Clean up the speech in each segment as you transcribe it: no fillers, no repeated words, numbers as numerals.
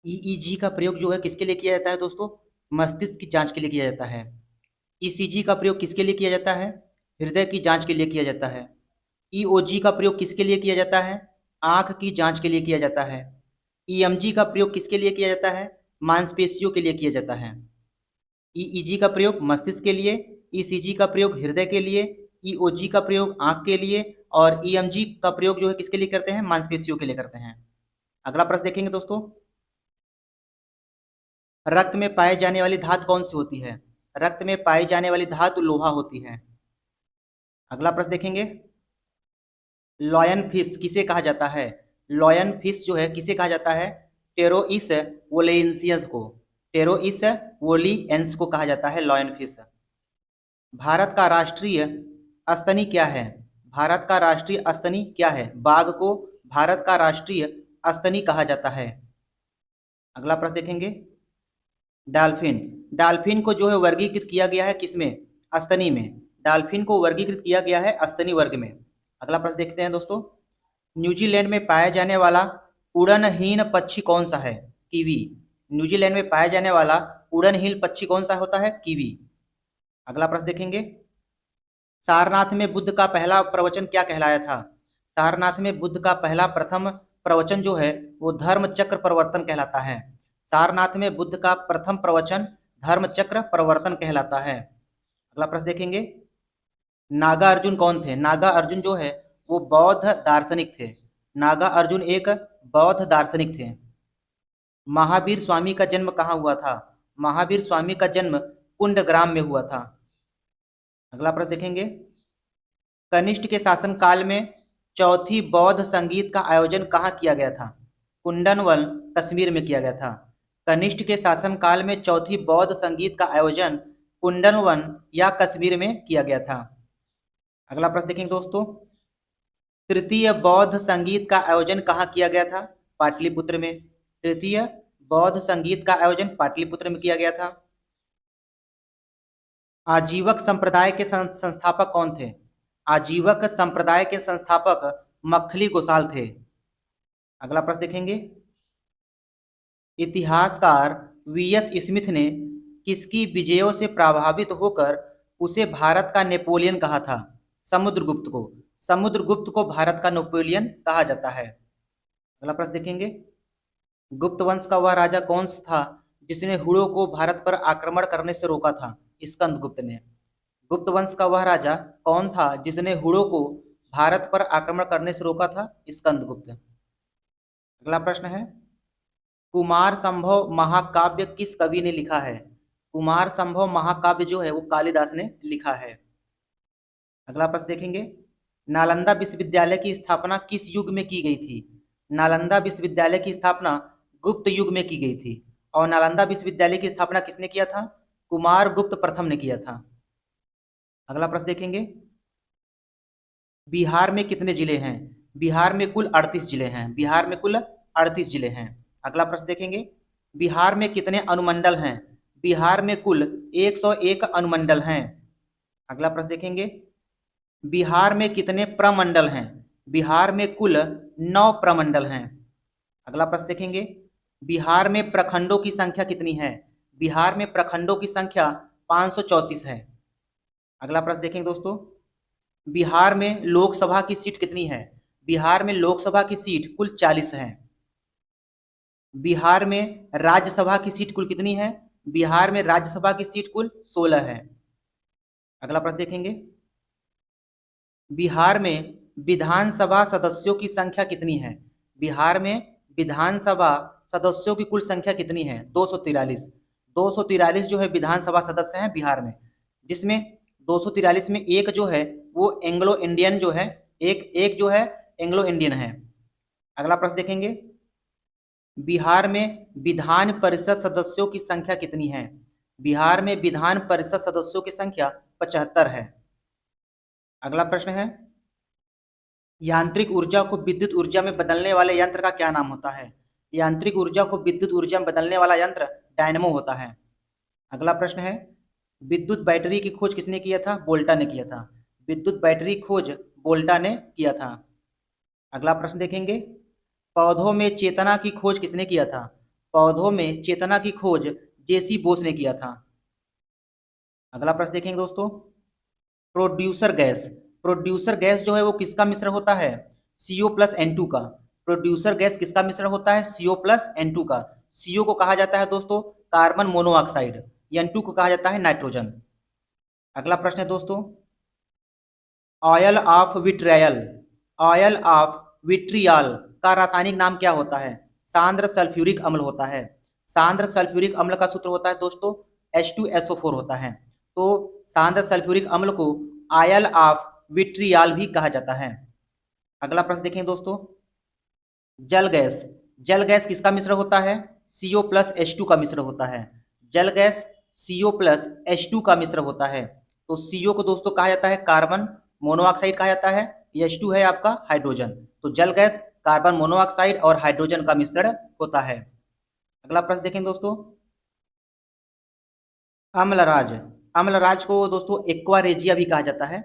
EEG का प्रयोग जो है किसके लिए किया जाता है दोस्तों? मस्तिष्क की जांच के लिए किया जाता है। ईसीजी का प्रयोग किसके लिए किया जाता है? हृदय की जांच के लिए किया जाता है। ईओजी का प्रयोग किसके लिए किया जाता है? आंख की जांच के लिए किया जाता है। ईएमजी का प्रयोग किसके लिए किया जाता है? मांसपेशियों के लिए किया जाता है। ईईजी का प्रयोग मस्तिष्क के लिए, ईसीजी का प्रयोग हृदय के लिए, ईओजी का प्रयोग आंख के लिए और ईएमजी का प्रयोग जो है किसके लिए करते हैं? मांसपेशियों के लिए करते हैं। अगला प्रश्न देखेंगे दोस्तों, रक्त में पाई जाने वाली धातु कौन सी होती है? रक्त में पाई जाने वाली धातु लोहा होती है। अगला प्रश्न देखेंगे, लॉयन फिश किसे कहा जाता है? लॉयन फिश जो है किसे कहा जाता है? टेरोइस वोलेंसियस को, टेरोइस वोलिएंस को कहा जाता है लॉयन फिश। भारत का राष्ट्रीय स्तनी क्या है? भारत का राष्ट्रीय स्तनी क्या है? बाघ को भारत का राष्ट्रीय स्तनी कहा जाता है। अगला प्रश्न देखेंगे, डाल्फिन, डाल्फिन को जो है वर्गीकृत किया गया है किसमें? स्तनी में। डाल्फिन को वर्गीकृत किया गया है स्तनी वर्ग में। अगला प्रश्न देखते हैं दोस्तों, न्यूजीलैंड में पाया जाने वाला उड़नहीन पक्षी कौन सा है? कीवी। न्यूजीलैंड में पाया जाने वाला उड़नहीन पक्षी कौन सा होता है? कीवी। अगला प्रश्न देखेंगे, सारनाथ में बुद्ध का पहला प्रवचन क्या कहलाया था? सारनाथ में बुद्ध का पहला प्रथम प्रवचन जो है वो धर्म चक्र प्रवर्तन कहलाता है। सारनाथ में बुद्ध का प्रथम प्रवचन धर्म चक्र प्रवर्तन कहलाता है। अगला प्रश्न देखेंगे, नागा अर्जुन कौन थे? नागा अर्जुन जो है वो बौद्ध दार्शनिक थे। नागा अर्जुन एक बौद्ध दार्शनिक थे। महावीर स्वामी का जन्म कहाँ हुआ था? महावीर स्वामी का जन्म कुंडग्राम में हुआ था। अगला प्रश्न देखेंगे, कनिष्ठ के शासनकाल में चौथी बौद्ध संगीत का आयोजन कहाँ किया गया था? कुंडनवल कश्मीर में किया गया था। कनिष्ठ के शासनकाल में चौथी बौद्ध संगीत का आयोजन कुंडनवन या कश्मीर में किया गया था। अगला प्रश्न देखेंगे दोस्तों, तृतीय बौद्ध संगीत का आयोजन कहाँ किया गया था? पाटलिपुत्र में। तृतीय बौद्ध संगीत का आयोजन पाटलिपुत्र में किया गया था। आजीवक संप्रदाय के संस्थापक कौन थे? आजीवक संप्रदाय के संस्थापक मखली गोसाल थे। अगला प्रश्न देखेंगे, इतिहासकार वीएस स्मिथ ने किसकी विजयों से प्रभावित होकर उसे भारत का नेपोलियन कहा था? समुद्रगुप्त को। समुद्रगुप्त को भारत का नेपोलियन कहा जाता है। अगला प्रश्न देखेंगे, गुप्त वंश का वह राजा कौन सा था जिसने हुड़ों को भारत पर आक्रमण करने से रोका था? स्कंदगुप्त ने। गुप्त वंश का वह राजा कौन था जिसने हुड़ों को भारत पर आक्रमण करने से रोका था? स्कंदगुप्त। अगला प्रश्न है, कुमार संभव महाकाव्य किस कवि ने लिखा है? कुमार संभव महाकाव्य जो है वो कालिदास ने लिखा है। अगला प्रश्न देखेंगे, नालंदा विश्वविद्यालय की स्थापना किस युग में की गई थी? नालंदा विश्वविद्यालय की स्थापना गुप्त युग में की गई थी। और नालंदा विश्वविद्यालय की स्थापना किसने किया था? कुमार गुप्त प्रथम ने किया था। अगला प्रश्न देखेंगे, बिहार में कितने जिले हैं? बिहार में कुल 38 जिले हैं। बिहार में कुल 38 जिले हैं। अगला प्रश्न देखेंगे, बिहार में कितने अनुमंडल हैं? बिहार में कुल 101 अनुमंडल हैं। अगला प्रश्न देखेंगे, बिहार में कितने प्रमंडल हैं? बिहार में कुल 9 प्रमंडल हैं। अगला प्रश्न देखेंगे, बिहार में प्रखंडों की संख्या कितनी है? बिहार में प्रखंडों की संख्या 534 है। अगला प्रश्न देखेंगे दोस्तों, बिहार में लोकसभा की सीट कितनी है? बिहार में लोकसभा की सीट कुल 40 है। बिहार में राज्यसभा की सीट कुल कितनी है? बिहार में राज्यसभा की सीट कुल 16 है। अगला प्रश्न देखेंगे, बिहार में विधानसभा सदस्यों की संख्या कितनी है? बिहार में विधानसभा सदस्यों की कुल संख्या कितनी है? 243। 243 जो है विधानसभा सदस्य हैं बिहार में, जिसमें 243 में एक जो है वो एंग्लो इंडियन जो है, एक एक जो है एंग्लो इंडियन है। अगला प्रश्न देखेंगे, बिहार में विधान परिषद सदस्यों की संख्या कितनी है? बिहार में विधान परिषद सदस्यों की संख्या 75 है। अगला प्रश्न है, यांत्रिक ऊर्जा को विद्युत ऊर्जा में बदलने वाले यंत्र का क्या नाम होता है? यांत्रिक ऊर्जा को विद्युत ऊर्जा में बदलने वाला यंत्र डायनेमो होता है। अगला प्रश्न है, विद्युत बैटरी की खोज किसने किया था? वोल्टा ने किया था। विद्युत बैटरी खोज वोल्टा ने किया था। अगला प्रश्न देखेंगे, पौधों में चेतना की खोज किसने किया था? पौधों में चेतना की खोज जेसी बोस ने किया था। अगला प्रश्न देखेंगे दोस्तों, प्रोड्यूसर गैस। प्रोड्यूसर गैस जो है वो किसका मिश्रण होता है? CO+N2 का। प्रोड्यूसर गैस किसका मिश्रण होता है? CO+N2 का। CO को कहा जाता है दोस्तों कार्बन मोनोऑक्साइड, N2 को कहा जाता है नाइट्रोजन। अगला प्रश्न है दोस्तों, oil of vitriol, oil of vitriol का रासायनिक नाम क्या होता है? सांद्र सल्फ्यूरिक अम्ल होता है। सांद्र सल्फ्यूरिक अम्ल का सूत्र होता है दोस्तों H2SO4 होता है। तो सांद्र सल्फ्यूरिक अम्ल को ऑयल ऑफ विट्रियल भी कहा जाता है। अगला प्रश्न देखें दोस्तों, जल गैस। जल गैस किसका मिश्रण होता है? CO+H2 का मिश्रण होता है। जल गैस CO+H2 का मिश्रण होता है। तो CO को दोस्तों कहा जाता है कार्बन मोनोऑक्साइड कहा जाता है, H2 है आपका हाइड्रोजन। तो जल गैस कार्बन मोनोऑक्साइड और हाइड्रोजन का मिश्रण होता है। अगला प्रश्न देखें दोस्तों, अम्लराज। अम्लराज को दोस्तों एक्वा रेजिया भी कहा जाता है।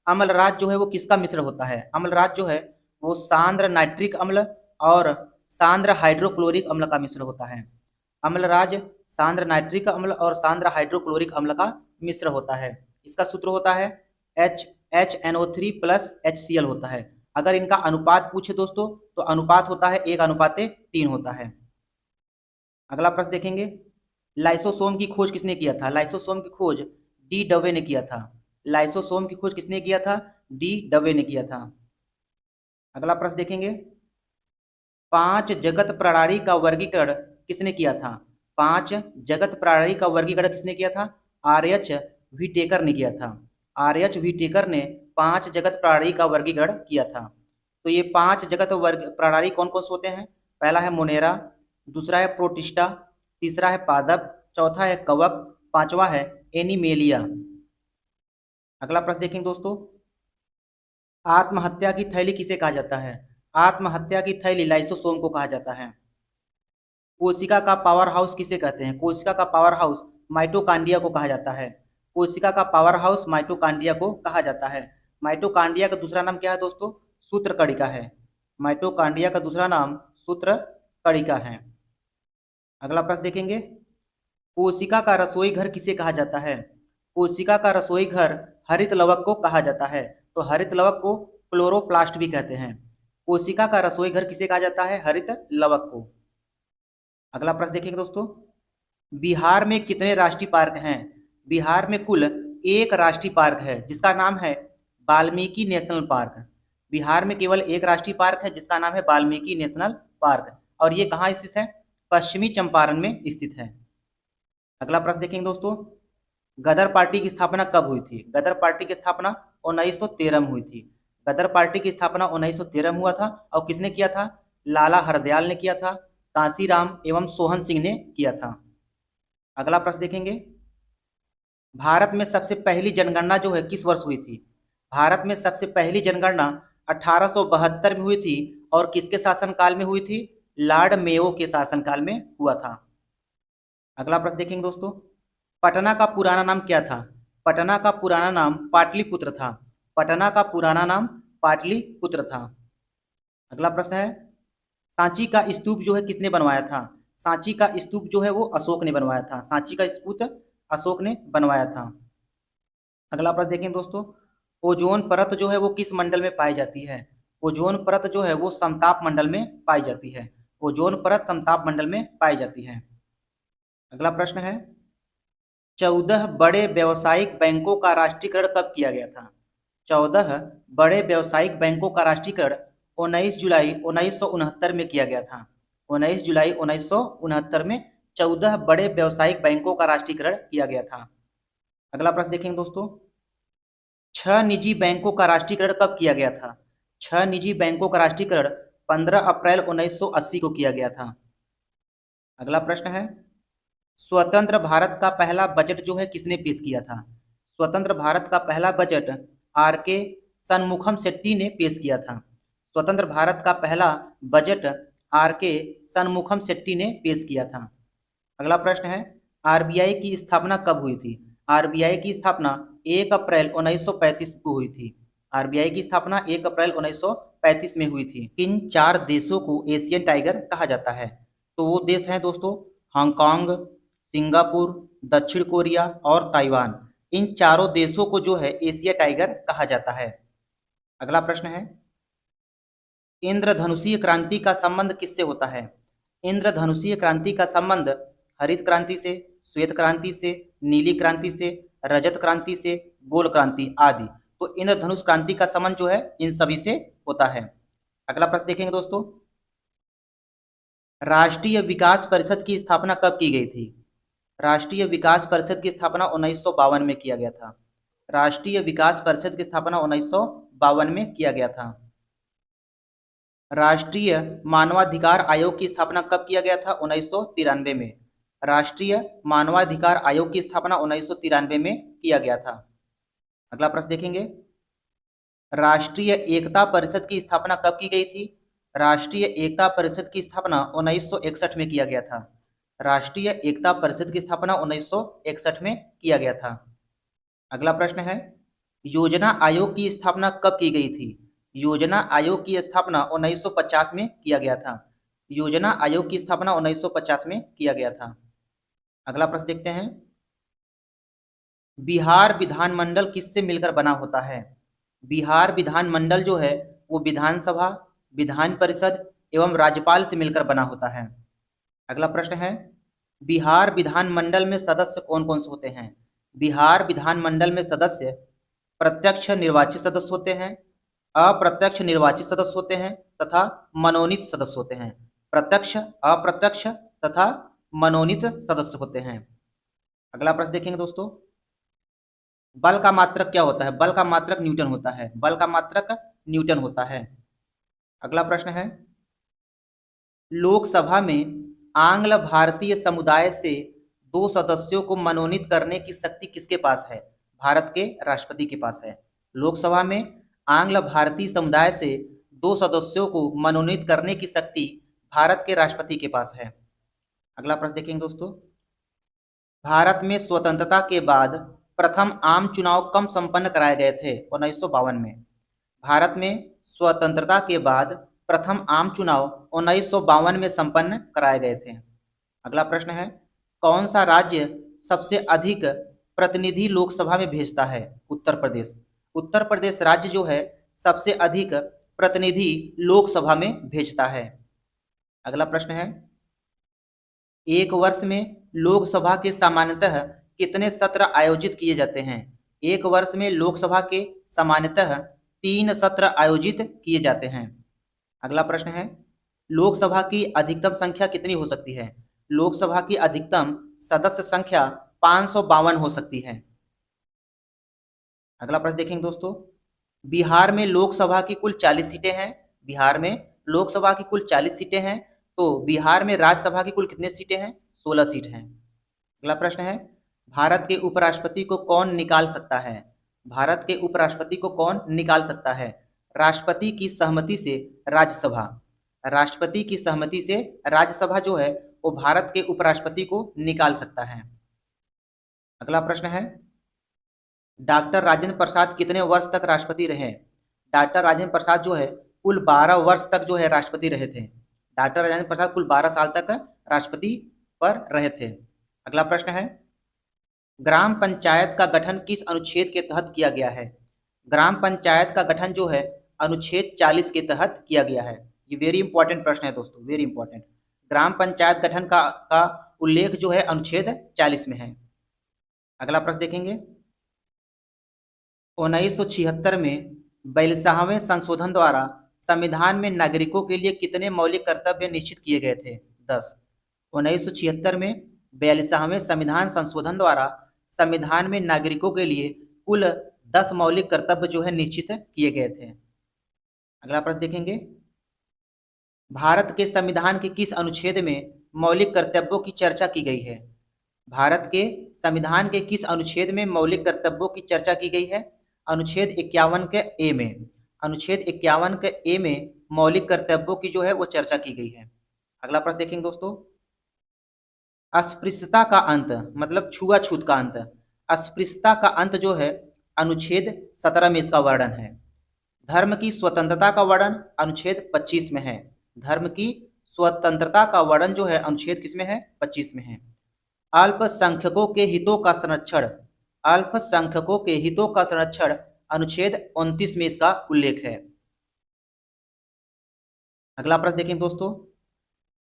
अम्लराज जो है वो किसका मिश्रण होता है? अम्लराज जो है वो सांद्र नाइट्रिक अम्ल और सांद्र हाइड्रोक्लोरिक अम्ल का मिश्रण होता है। अम्लराज सांद्र नाइट्रिक अम्ल और सांद्र हाइड्रोक्लोरिक अम्ल का मिश्रण होता है। इसका सूत्र होता है HNO3+HCl होता है। अगर इनका अनुपात पूछे दोस्तों तो अनुपात होता है 1:3 होता है। अगला प्रश्न देखेंगे, लाइसोसोम की खोज किसने किया था? लाइसोसोम की खोज डी डवे ने किया था। लाइसोसोम की खोज किसने किया था? डी डवे ने किया था। अगला प्रश्न देखेंगे, 5 जगत प्रणाली का वर्गीकरण किसने किया था? 5 जगत प्रणाली का वर्गीकरण किसने किया था? RH व्हिटेकर ने किया था। RH व्हिटेकर ने 5 जगत प्रणाली का वर्गीकरण किया था। तो ये 5 जगत वर्ग प्रणाली कौन कौन से होते हैं? पहला है मोनेरा, दूसरा है प्रोटिस्टा, तीसरा है पादप, चौथा है कवक, पांचवा है एनिमेलिया। अगला प्रश्न देखेंगे दोस्तों, आत्महत्या की थैली किसे कहा जाता है? आत्महत्या की थैली लाइसोसोम को कहा जाता है। कोशिका का पावर हाउस किसे कहते हैं? कोशिका का पावर हाउस माइटोकांड्रिया को कहा जाता है। कोशिका का पावर हाउस माइटोकांड्रिया को कहा जाता है। माइटोकांड्रिया का दूसरा नाम क्या है दोस्तों? सूत्रकणिका है। माइटोकांड्रिया का दूसरा नाम सूत्रकणिका है। अगला प्रश्न देखेंगे, कोशिका का रसोई घर किसे कहा जाता है? कोशिका का रसोई घर हरित लवक को कहा जाता है। तो हरित लवक को क्लोरोप्लास्ट भी कहते हैं। कोशिका का रसोई घर किसे कहा जाता है? हरित लवक को। अगला प्रश्न देखेंगे दोस्तों, बिहार में कितने राष्ट्रीय पार्क हैं? बिहार में कुल 1 राष्ट्रीय पार्क है जिसका नाम है वाल्मीकि नेशनल पार्क। बिहार में केवल 1 राष्ट्रीय पार्क है जिसका नाम है वाल्मीकि नेशनल पार्क, और ये कहाँ स्थित है? पश्चिमी चंपारण में स्थित है। अगला प्रश्न देखेंगे दोस्तों, गदर पार्टी की स्थापना कब हुई थी? गदर पार्टी की स्थापना 1913 में हुई थी। गदर पार्टी की स्थापना 1913 में हुआ था और किसने किया था? लाला हरदयाल ने किया था, कांसीराम एवं सोहन सिंह ने किया था। अगला प्रश्न देखेंगे, भारत में सबसे पहली जनगणना जो है किस वर्ष हुई थी? भारत में सबसे पहली जनगणना 1872 में हुई थी और किसके शासनकाल में हुई थी? लॉर्ड मेयो के शासनकाल में हुआ था। अगला प्रश्न देखेंगे दोस्तों, पटना का पुराना नाम क्या था? पटना का पुराना नाम पाटलिपुत्र था। पटना का पुराना नाम पाटलिपुत्र था। अगला प्रश्न है, सांची का स्तूप जो है किसने बनवाया था? सांची का स्तूप जो है वो अशोक ने बनवाया था। सांची का स्तूप अशोक ने बनवाया था। अगला प्रश्न देखें दोस्तों, ओजोन परत जो है वो किस मंडल में पाई जाती है? ओजोन परत जो है वो समताप मंडल में पाई जाती है। ओजोन परत समताप मंडल में पाई जाती है। अगला प्रश्न है, 14 बड़े व्यावसायिक बैंकों का राष्ट्रीयकरण कब किया गया था? 14 बड़े व्यावसायिक बैंकों का राष्ट्रीयकरण 19 जुलाई 1969 में किया गया था। 19 जुलाई 1969 में 14 बड़े व्यावसायिक बैंकों का राष्ट्रीयकरण किया गया था। अगला प्रश्न देखेंगे दोस्तों, 6 निजी बैंकों का राष्ट्रीयकरण कब किया गया था? 6 निजी बैंकों का राष्ट्रीयकरण 15 अप्रैल 1980 को किया गया था। अगला प्रश्न है, स्वतंत्र भारत का पहला बजट जो है किसने पेश किया था? स्वतंत्र भारत का पहला बजट RK शनमुखम शेट्टी ने पेश किया था। स्वतंत्र भारत का पहला बजट RK शनमुखम शेट्टी ने पेश किया था। अगला प्रश्न है, RBI की स्थापना कब हुई थी? RBI की स्थापना 1 अप्रैल 1935 को हुई थी। RBI की स्थापना 1 अप्रैल 1935 में हुई थी। किन 4 देशों को एशियन टाइगर कहा जाता है? तो वो देश हैं दोस्तों हांगकांग, सिंगापुर, दक्षिण कोरिया और ताइवान। इन चारों देशों को जो है एशिया टाइगर कहा जाता है। अगला प्रश्न है, इंद्रधनुषीय क्रांति का संबंध किससे होता है? इंद्रधनुषीय क्रांति का संबंध हरित क्रांति से, श्वेत क्रांति से, नीली क्रांति से, रजत क्रांति से, गोल क्रांति आदि। तो इंद्रधनुष क्रांति का संबंध जो है इन सभी से होता है। अगला प्रश्न देखेंगे दोस्तों, राष्ट्रीय विकास परिषद की स्थापना कब की गई थी? राष्ट्रीय विकास परिषद की स्थापना 1952 में किया गया था। राष्ट्रीय विकास परिषद की स्थापना 1952 में किया गया था। राष्ट्रीय मानवाधिकार आयोग की स्थापना कब किया गया था? 1993 में। राष्ट्रीय मानवाधिकार आयोग की स्थापना 1993 में किया गया था। अगला प्रश्न देखेंगे, राष्ट्रीय एकता परिषद की स्थापना कब की गई थी? राष्ट्रीय एकता परिषद की स्थापना 1961 में किया गया था। राष्ट्रीय एकता परिषद की स्थापना 1961 में किया गया था। अगला प्रश्न है, योजना आयोग की स्थापना कब की गई थी? योजना आयोग की स्थापना 1950 में किया गया था। योजना आयोग की स्थापना 1950 में किया गया था। अगला प्रश्न देखते हैं, बिहार विधानमंडल किससे मिलकर बना होता है? बिहार विधानमंडल जो है वो विधानसभा, विधान परिषद एवं राज्यपाल से मिलकर बना होता है। अगला प्रश्न है, बिहार विधानमंडल में सदस्य कौन कौन से होते हैं? बिहार विधानमंडल में सदस्य प्रत्यक्ष निर्वाचित सदस्य होते हैं, अप्रत्यक्ष निर्वाचित सदस्य होते हैं तथा मनोनीत सदस्य होते हैं। प्रत्यक्ष, अप्रत्यक्ष तथा मनोनीत सदस्य होते हैं। अगला प्रश्न देखेंगे दोस्तों, बल का मात्रक क्या होता है? बल का मात्रक न्यूटन होता है। बल का मात्रक न्यूटन होता है। अगला प्रश्न है, लोकसभा में आंग्ल भारतीय समुदाय से 2 सदस्यों को मनोनीत करने की शक्ति किसके पास है? भारत के राष्ट्रपति के पास है। लोकसभा में आंग्ल भारतीय समुदाय से 2 सदस्यों को मनोनीत करने की शक्ति भारत के राष्ट्रपति के पास है। अगला प्रश्न देखेंगे दोस्तों, भारत में स्वतंत्रता के बाद प्रथम आम चुनाव कब संपन्न कराए गए थे? 1952 में। भारत में स्वतंत्रता के बाद प्रथम आम चुनाव 1952 में संपन्न कराए गए थे। अगला प्रश्न है, कौन सा राज्य सबसे अधिक प्रतिनिधि लोकसभा में भेजता है? उत्तर प्रदेश। उत्तर प्रदेश राज्य जो है सबसे अधिक प्रतिनिधि लोकसभा में भेजता है। अगला प्रश्न है, एक वर्ष में लोकसभा के सामान्यतः कितने सत्र आयोजित किए जाते हैं? एक वर्ष में लोकसभा के सामान्यतः 3 सत्र आयोजित किए जाते हैं। अगला प्रश्न है, लोकसभा की अधिकतम संख्या कितनी हो सकती है? लोकसभा की अधिकतम सदस्य संख्या 552 हो सकती है। अगला प्रश्न देखेंगे दोस्तों, बिहार में लोकसभा की कुल 40 सीटें हैं। बिहार में लोकसभा की कुल 40 सीटें हैं, तो बिहार में राज्यसभा की कुल कितने सीटें हैं? 16 सीट हैं। अगला प्रश्न है, भारत के उपराष्ट्रपति को कौन निकाल सकता है? भारत के उपराष्ट्रपति को कौन निकाल सकता है? राष्ट्रपति की सहमति से राज्यसभा। राष्ट्रपति की सहमति से राज्यसभा जो है वो भारत के उपराष्ट्रपति को निकाल सकता है। अगला प्रश्न है, डॉक्टर राजेंद्र प्रसाद कितने वर्ष तक राष्ट्रपति रहे? डॉक्टर राजेंद्र प्रसाद जो है कुल 12 वर्ष तक जो है राष्ट्रपति रहे थे। डॉक्टर राजेंद्र प्रसाद कुल 12 साल तक राष्ट्रपति पर रहे थे। अगला प्रश्न है, ग्राम पंचायत का गठन किस अनुच्छेद के तहत किया गया है? ग्राम पंचायत का गठन जो है अनुच्छेद 40 के तहत किया गया है। ये वेरी इंपॉर्टेंट प्रश्न है दोस्तों, वेरी इंपॉर्टेंट। ग्राम पंचायत गठन का उल्लेख जो है अनुच्छेद 40 में है। अगला प्रश्न देखेंगे, 1976 में 42वें संशोधन द्वारा संविधान में नागरिकों के लिए कितने मौलिक कर्तव्य निश्चित किए गए थे? 10। 1976 में 42वें संविधान संशोधन द्वारा संविधान में नागरिकों के लिए कुल 10 मौलिक कर्तव्य जो है निश्चित किए गए थे। अगला प्रश्न देखेंगे, भारत के संविधान के किस अनुच्छेद में मौलिक कर्तव्यों की चर्चा की गई है? भारत के संविधान के किस अनुच्छेद में मौलिक कर्तव्यों की चर्चा की गई है? अनुच्छेद 51 के ए में। अनुच्छेद 51 के ए में मौलिक कर्तव्यों की जो है वो चर्चा की गई है। अगला प्रश्न देखेंगे दोस्तों, अस्पृश्यता का अंत मतलब छुआछूत का अंत। अस्पृश्यता का अंत जो है अनुच्छेद 17 में इसका वर्णन है। धर्म की स्वतंत्रता का वर्णन अनुच्छेद 25 में है। धर्म की स्वतंत्रता का वर्णन जो है अनुच्छेद किसमें है? 25 में है। अल्पसंख्यकों के हितों का संरक्षण, अल्पसंख्यकों के हितों का संरक्षण अनुच्छेद 29 में इसका उल्लेख है। अगला प्रश्न देखें दोस्तों,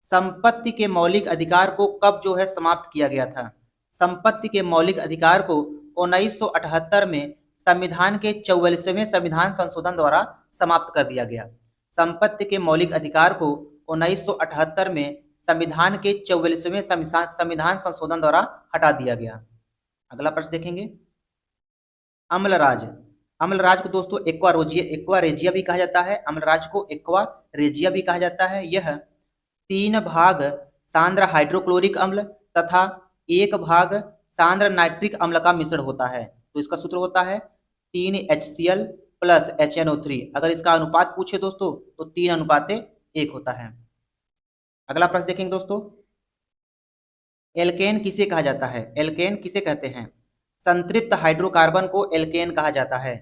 संपत्ति के मौलिक अधिकार को कब जो है समाप्त किया गया था? संपत्ति के मौलिक अधिकार को 1978 में संविधान के 44वें संविधान संशोधन द्वारा समाप्त कर दिया गया। संपत्ति के मौलिक अधिकार को 1978 में संविधान के 44वें संविधान संशोधन द्वारा हटा दिया गया। अगला प्रश्न देखेंगे, अम्लराज, अम्लराज को दोस्तों एक्वा रेजिया भी कहा जाता है। अम्लराज को एक्वा रेजिया भी कहा जाता है। यह 3 भाग सांद्र हाइड्रोक्लोरिक अम्ल तथा 1 भाग सांद्र नाइट्रिक अम्ल का मिश्रण होता है। तो इसका सूत्र होता है 3HCl प्लस HNO3। अगर इसका अनुपात पूछे दोस्तों तो 3:1 होता है। अगला प्रश्न देखेंगे दोस्तों, एल्केन किसे कहा जाता है? एल्केन किसे कहते हैं? संतृप्त हाइड्रोकार्बन को एल्केन कहा जाता है।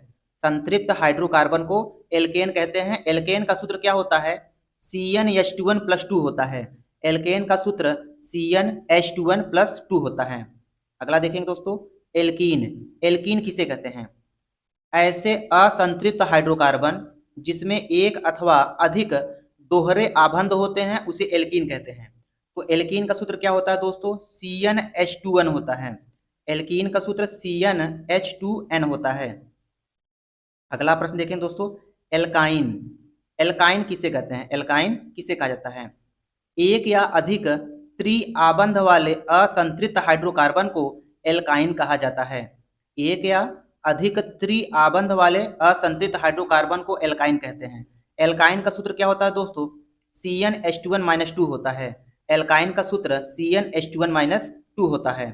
संतृप्त हाइड्रोकार्बन को एल्केन कहते हैं। एल्केन का सूत्र क्या होता है? CnH2n+2 होता है। एल्केन का सूत्र CnH2n+2 होता है। अगला देखेंगे दोस्तों, एल्कीन, एल्कीन किसे कहते हैं? ऐसे असंतृप्त हाइड्रोकार्बन जिसमें एक अथवा अधिक दोहरे आबंध होते हैं उसे एल्कीन कहते हैं। तो एल्कीन का सूत्र क्या होता है दोस्तों? CnH2n होता है। एल्कीन का सूत्र CnH2n होता है। अगला प्रश्न देखें दोस्तों, एल्काइन, एल्काइन किसे कहते हैं? एल्काइन किसे कहा जाता है? एक या अधिक त्रिआबंध वाले असंतृप्त हाइड्रोकार्बन को एल्काइन कहा जाता है। एक या अधिक त्रिआबंध वाले असंतृप्त हाइड्रोकार्बन को एल्काइन कहते हैं। एल्काइन का सूत्र क्या होता है दोस्तों? CnH2n-2 होता है। एल्काइन का सूत्र CnH2n-2 होता है।